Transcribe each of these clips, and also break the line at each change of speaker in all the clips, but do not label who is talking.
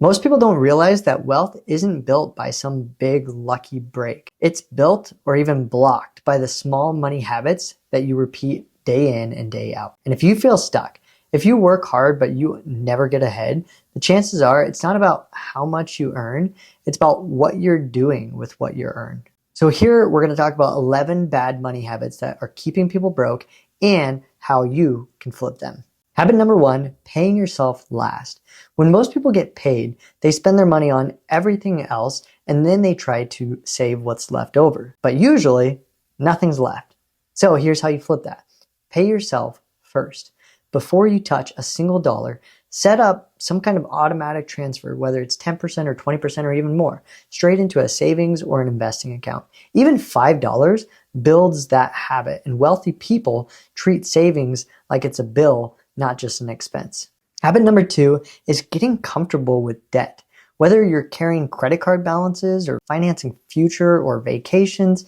Most people don't realize that wealth isn't built by some big lucky break. It's built or even blocked by the small money habits that you repeat day in and day out. And if you feel stuck, if you work hard but you never get ahead, the chances are it's not about how much you earn, it's about what you're doing with what you earn. So here we're going to talk about 11 bad money habits that are keeping people broke and how you can flip them. Habit number 1, paying yourself last. When most people get paid, they spend their money on everything else and then they try to save what's left over. But usually, nothing's left. So here's how you flip that. Pay yourself first. Before you touch a single dollar, set up some kind of automatic transfer, whether it's 10% or 20% or even more, straight into a savings or an investing account. Even $5 builds that habit, and wealthy people treat savings like it's a bill, not just an expense. Habit number 2 is getting comfortable with debt. Whether you're carrying credit card balances or financing future or vacations,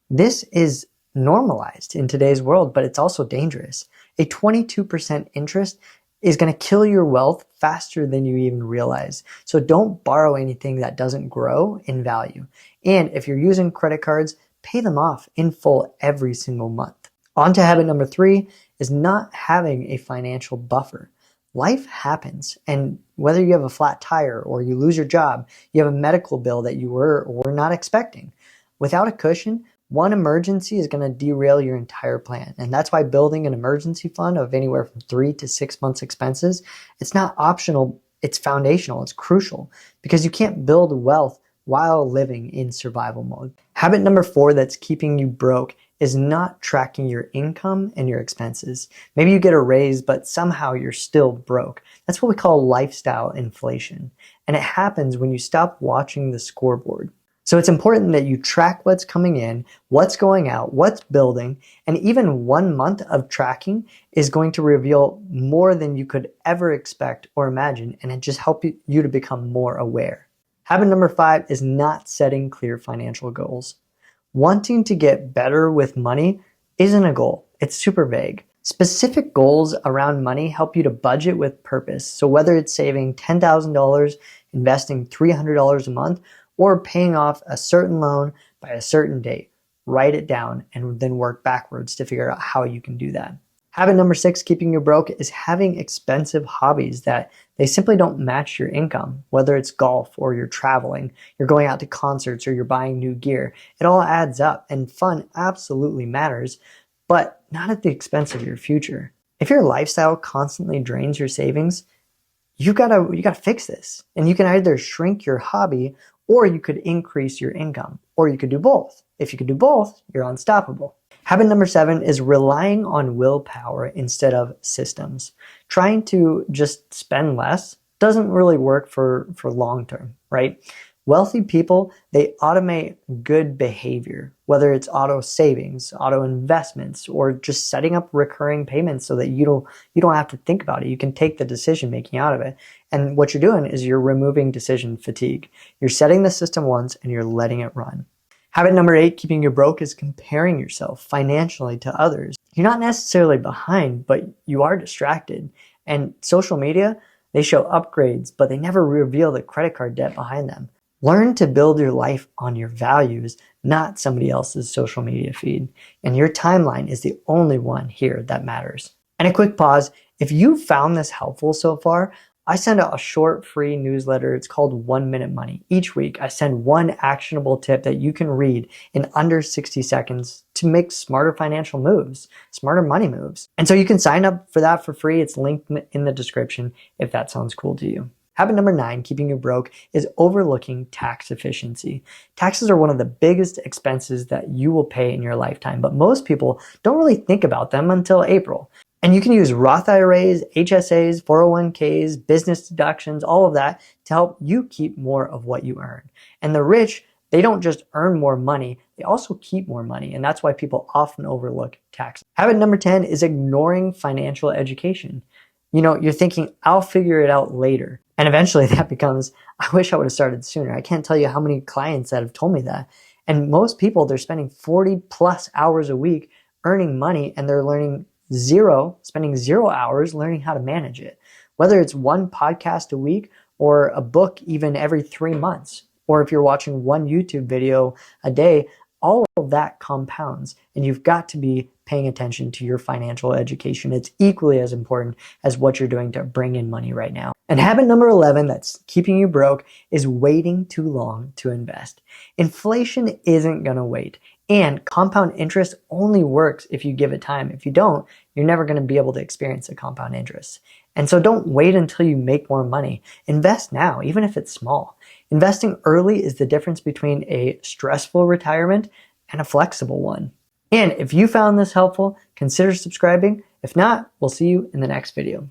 this is normalized in today's world, but it's also dangerous. A 22% interest is going to kill your wealth faster than you even realize. So don't borrow anything that doesn't grow in value. And if you're using credit cards, pay them off in full every single month. On to habit number 3 is not having a financial buffer. Life happens, and whether you have a flat tire or you lose your job, you have a medical bill that you were or were not expecting. Without a cushion, one emergency is going to derail your entire plan. And that's why building an emergency fund of anywhere from 3 to 6 months expenses, it's not optional, it's foundational, it's crucial, because you can't build wealth while living in survival mode. Habit number 4 that's keeping you broke is not tracking your income and your expenses. Maybe you get a raise, but somehow you're still broke. That's what we call lifestyle inflation. And it happens when you stop watching the scoreboard. So it's important that you track what's coming in, what's going out, what's building, and even 1 month of tracking is going to reveal more than you could ever expect or imagine, and it just helps you to become more aware. Habit number 5 is not setting clear financial goals. Wanting to get better with money isn't a goal. It's super vague. Specific goals around money help you to budget with purpose. So whether it's saving $10,000, investing $300 a month, or paying off a certain loan by a certain date, write it down and then work backwards to figure out how you can do that. Habit number 6, keeping you broke, is having expensive hobbies that they simply don't match your income. Whether it's golf or you're traveling, you're going out to concerts or you're buying new gear, it all adds up, and fun absolutely matters, but not at the expense of your future. If your lifestyle constantly drains your savings, you gotta fix this. And you can either shrink your hobby or you could increase your income, or you could do both. If you could do both, you're unstoppable. Habit number 7 is relying on willpower instead of systems. Trying to just spend less doesn't really work for long term, right? Wealthy people, they automate good behavior, whether it's auto savings, auto investments, or just setting up recurring payments so that you don't have to think about it. You can take the decision making out of it. And what you're doing is you're removing decision fatigue. You're setting the system once and you're letting it run. Habit number 8, keeping you broke, is comparing yourself financially to others. You're not necessarily behind, but you are distracted. And social media, they show upgrades, but they never reveal the credit card debt behind them. Learn to build your life on your values, not somebody else's social media feed. And your timeline is the only one here that matters. And a quick pause. If you found this helpful so far, I send out a short free newsletter. It's called 1 Minute Money. Each week, I send one actionable tip that you can read in under 60 seconds to make smarter financial moves, smarter money moves. And so you can sign up for that for free. It's linked in the description if that sounds cool to you. Habit number 9, keeping you broke, is overlooking tax efficiency. Taxes are one of the biggest expenses that you will pay in your lifetime, but most people don't really think about them until April. And you can use Roth IRAs, HSAs, 401ks, business deductions, all of that to help you keep more of what you earn. And the rich, they don't just earn more money, they also keep more money. And that's why people often overlook taxes. Habit number 10 is ignoring financial education. You're thinking, I'll figure it out later. And eventually that becomes, I wish I would have started sooner. I can't tell you how many clients that have told me that. And most people, they're spending 40 plus hours a week earning money, and they're spending 0 hours learning how to manage it. Whether it's one podcast a week or a book even every 3 months. Or if you're watching one YouTube video a day, all of that compounds, and you've got to be paying attention to your financial education. It's equally as important as what you're doing to bring in money right now. And habit number 11 that's keeping you broke is waiting too long to invest. Inflation isn't going to wait, and compound interest only works if you give it time. If you don't, you're never going to be able to experience a compound interest. And so don't wait until you make more money. Invest now, even if it's small. Investing early is the difference between a stressful retirement and a flexible one. And if you found this helpful, consider subscribing. If not, we'll see you in the next video.